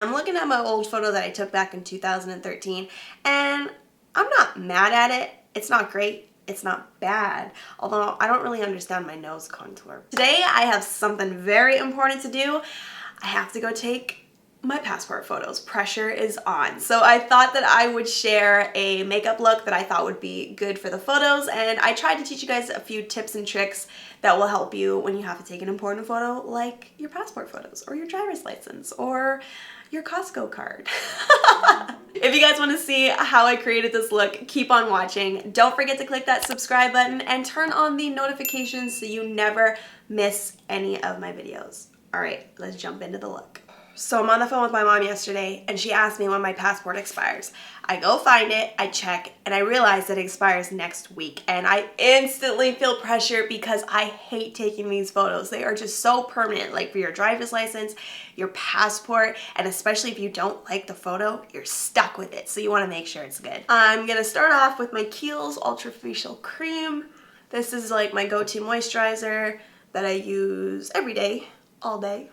I'm looking at my old photo that I took back in 2013, and I'm not mad at it. It's not great. It's not bad, although I don't really understand my nose contour. Today I have something very important to do. I have to go take my passport photos. Pressure is on. So I thought that I would share a makeup look that I thought would be good for the photos, and I tried to teach you guys a few tips and tricks that will help you when you have to take an important photo, like your passport photos or your driver's license or your Costco card. If you guys want to see how I created this look, keep on watching. Don't forget to click that subscribe button and turn on the notifications so you never miss any of my videos. All right, let's jump into the look. So I'm on the phone with my mom yesterday and she asked me when my passport expires. I go find it, I check, and I realize that it expires next week. And I instantly feel pressure because I hate taking these photos. They are just so permanent, like for your driver's license, your passport, and especially if you don't like the photo, you're stuck with it. So you want to make sure it's good. I'm gonna start off with my Kiehl's Ultra Facial Cream. This is like my go-to moisturizer that I use every day, all day.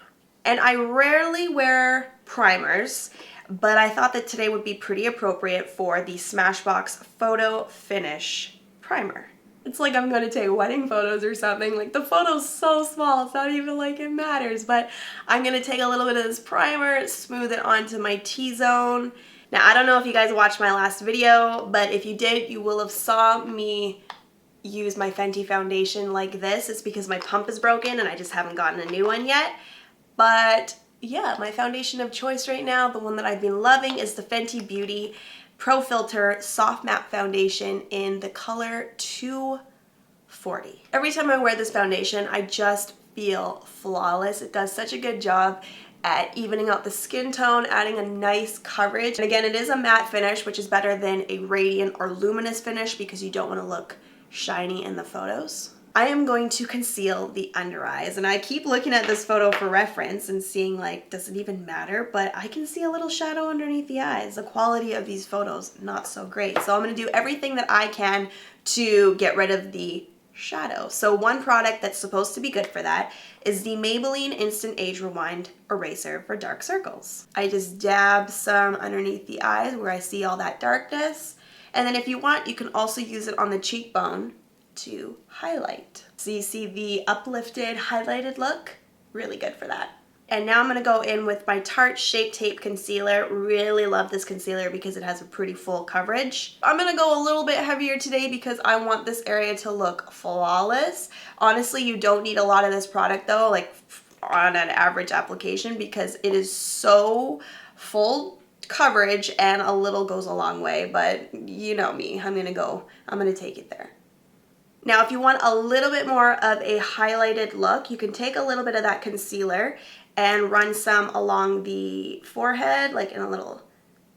And I rarely wear primers, but I thought that today would be pretty appropriate for the Smashbox Photo Finish Primer. It's like I'm gonna take wedding photos or something. Like the photo's so small, it's not even like it matters, but I'm gonna take a little bit of this primer, smooth it onto my T-zone. Now, I don't know if you guys watched my last video, but if you did, you will have saw me use my Fenty foundation like this. It's because my pump is broken and I just haven't gotten a new one yet. But yeah, my foundation of choice right now, the one that I've been loving, is the Fenty Beauty Pro Filter Soft Matte Foundation in the color 240. Every time I wear this foundation, I just feel flawless. It does such a good job at evening out the skin tone, adding a nice coverage. And again, it is a matte finish, which is better than a radiant or luminous finish because you don't want to look shiny in the photos. I am going to conceal the under eyes, and I keep looking at this photo for reference and seeing like, does it even matter? But I can see a little shadow underneath the eyes. The quality of these photos, not so great. So I'm gonna do everything that I can to get rid of the shadow. So one product that's supposed to be good for that is the Maybelline Instant Age Rewind Eraser for dark circles. I just dab some underneath the eyes where I see all that darkness. And then if you want, you can also use it on the cheekbone to highlight. So you see the uplifted, highlighted look? Really good for that. And now I'm gonna go in with my Tarte Shape Tape Concealer. Really love this concealer because it has a pretty full coverage. I'm gonna go a little bit heavier today because I want this area to look flawless. Honestly, you don't need a lot of this product though, like on an average application, because it is so full coverage and a little goes a long way, but you know me, I'm gonna take it there. Now, if you want a little bit more of a highlighted look, you can take a little bit of that concealer and run some along the forehead, like in a little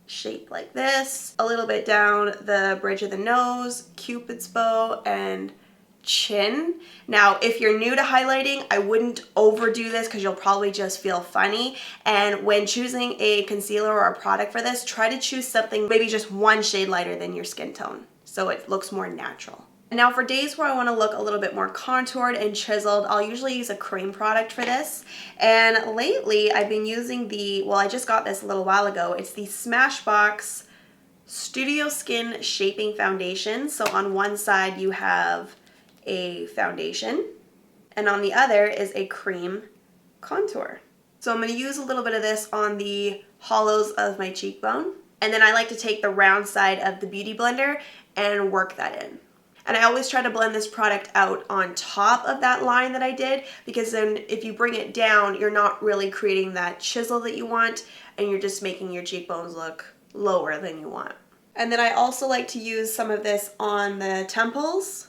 shape like this, a little bit down the bridge of the nose, Cupid's bow, and chin. Now, if you're new to highlighting, I wouldn't overdo this because you'll probably just feel funny. And when choosing a concealer or a product for this, try to choose something maybe just one shade lighter than your skin tone so it looks more natural. Now for days where I want to look a little bit more contoured and chiseled, I'll usually use a cream product for this. And lately I've been using I just got this a little while ago. It's the Smashbox Studio Skin Shaping Foundation. So on one side you have a foundation and on the other is a cream contour. So I'm going to use a little bit of this on the hollows of my cheekbone. And then I like to take the round side of the Beauty Blender and work that in. And I always try to blend this product out on top of that line that I did, because then if you bring it down, you're not really creating that chisel that you want, and you're just making your cheekbones look lower than you want. And then I also like to use some of this on the temples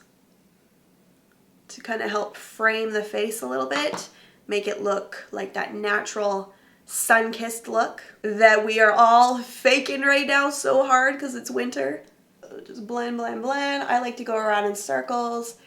to kind of help frame the face a little bit, make it look like that natural sun-kissed look that we are all faking right now so hard because it's winter. Just blend, blend, blend. I like to go around in circles.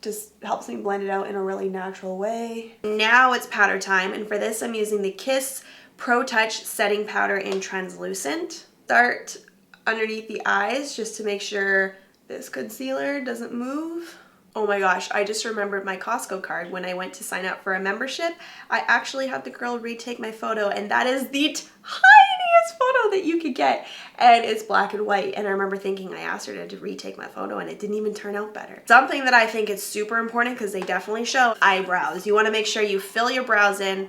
Just helps me blend it out in a really natural way. Now it's powder time, and for this I'm using the Kiss Pro Touch Setting Powder in Translucent. Start underneath the eyes just to make sure this concealer doesn't move. Oh my gosh, I just remembered my Costco card. When I went to sign up for a membership, I actually had the girl retake my photo, and that is the tiniest photo that you could get. And it's black and white. And I remember thinking I asked her to retake my photo and it didn't even turn out better. Something that I think is super important because they definitely show eyebrows. You want to make sure you fill your brows in.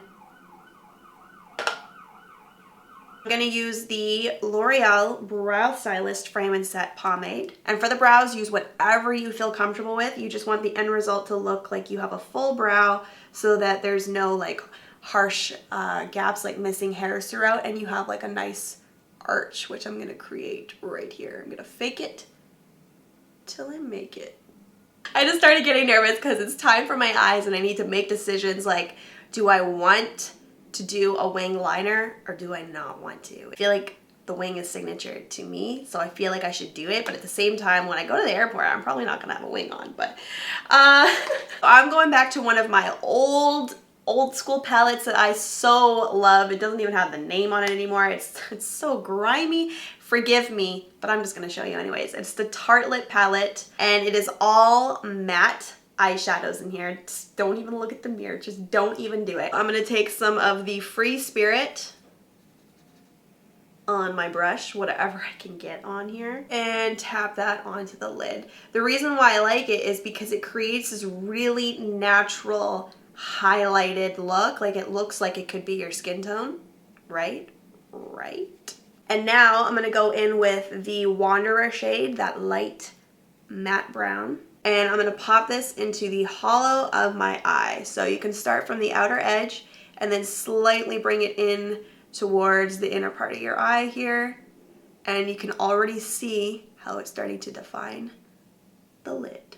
I'm going to use the L'Oreal Brow Stylist Frame and Set Pomade. And for the brows, use whatever you feel comfortable with. You just want the end result to look like you have a full brow so that there's no like harsh gaps like missing hairs throughout, and you have like a nice arch, which I'm going to create right here. I'm going to fake it till I make it. I just started getting nervous because it's time for my eyes and I need to make decisions like, do I want to do a wing liner or do I not want to? I feel like the wing is signature to me, so I feel like I should do it, but at the same time, when I go to the airport, I'm probably not gonna have a wing on, but I'm going back to one of my old school palettes that I so love. It doesn't even have the name on it anymore. It's so grimy. Forgive me, but I'm just gonna show you anyways. It's the Tartelette palette, and it is all matte eyeshadows in here. Just don't even look at the mirror. Just don't even do it. I'm gonna take some of the Free Spirit on my brush, whatever I can get on here, and tap that onto the lid. The reason why I like it is because it creates this really natural highlighted look. Like it looks like it could be your skin tone, right? And now I'm gonna go in with the Wanderer shade, that light matte brown. And I'm gonna pop this into the hollow of my eye. So you can start from the outer edge and then slightly bring it in towards the inner part of your eye here. And you can already see how it's starting to define the lid.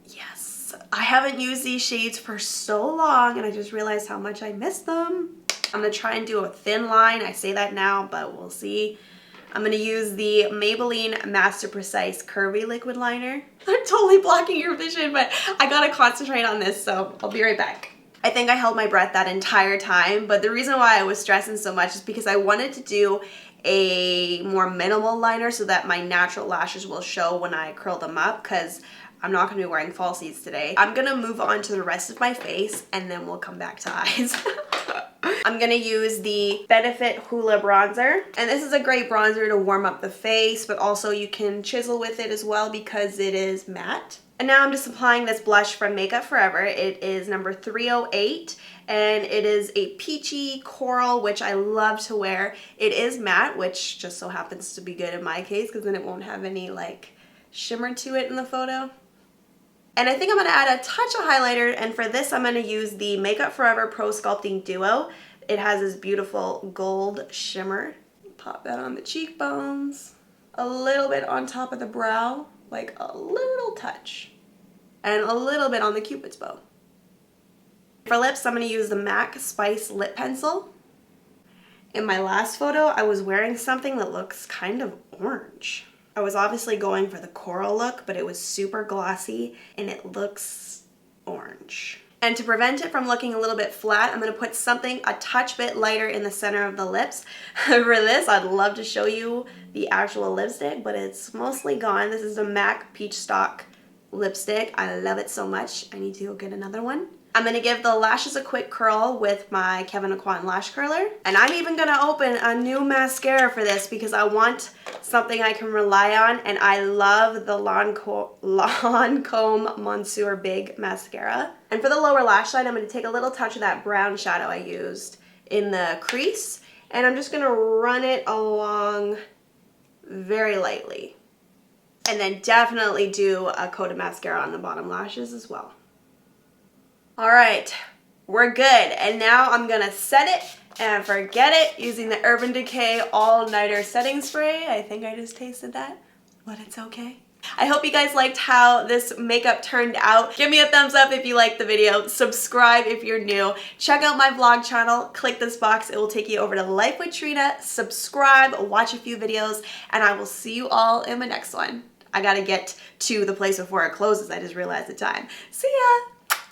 Yes, I haven't used these shades for so long and I just realized how much I miss them. I'm gonna try and do a thin line. I say that now, but we'll see. I'm gonna use the Maybelline Master Precise Curvy Liquid Liner. I'm totally blocking your vision, but I gotta concentrate on this, so I'll be right back. I think I held my breath that entire time, but the reason why I was stressing so much is because I wanted to do a more minimal liner so that my natural lashes will show when I curl them up, because I'm not gonna be wearing falsies today. I'm gonna move on to the rest of my face and then we'll come back to eyes. I'm gonna use the Benefit Hoola bronzer, and this is a great bronzer to warm up the face, but also you can chisel with it as well because it is matte. And now I'm just applying this blush from Makeup Forever. It is number 308, and it is a peachy coral, which I love to wear. It is matte, which just so happens to be good in my case because then it won't have any like shimmer to it in the photo. And I think I'm gonna add a touch of highlighter, and for this I'm gonna use the Makeup Forever Pro Sculpting Duo. It has this beautiful gold shimmer. Pop that on the cheekbones, a little bit on top of the brow, like a little touch, and a little bit on the Cupid's bow. For lips, I'm gonna use the MAC Spice Lip Pencil. In my last photo, I was wearing something that looks kind of orange. I was obviously going for the coral look, but it was super glossy and it looks orange. And to prevent it from looking a little bit flat, I'm gonna put something a touch bit lighter in the center of the lips. For this, I'd love to show you the actual lipstick, but it's mostly gone. This is the MAC Peach Stock lipstick. I love it so much. I need to go get another one. I'm gonna give the lashes a quick curl with my Kevyn Aucoin lash curler. And I'm even gonna open a new mascara for this because I want something I can rely on, and I love the Lancome Monsieur Big Mascara. And for the lower lash line, I'm gonna take a little touch of that brown shadow I used in the crease, and I'm just gonna run it along very lightly. And then definitely do a coat of mascara on the bottom lashes as well. All right, we're good. And now I'm gonna set it and forget it using the Urban Decay All Nighter Setting Spray. I think I just tasted that, but it's okay. I hope you guys liked how this makeup turned out. Give me a thumbs up if you liked the video. Subscribe if you're new. Check out my vlog channel. Click this box. It will take you over to Life with Trina. Subscribe, watch a few videos, and I will see you all in my next one. I gotta get to the place before it closes. I just realized the time. See ya!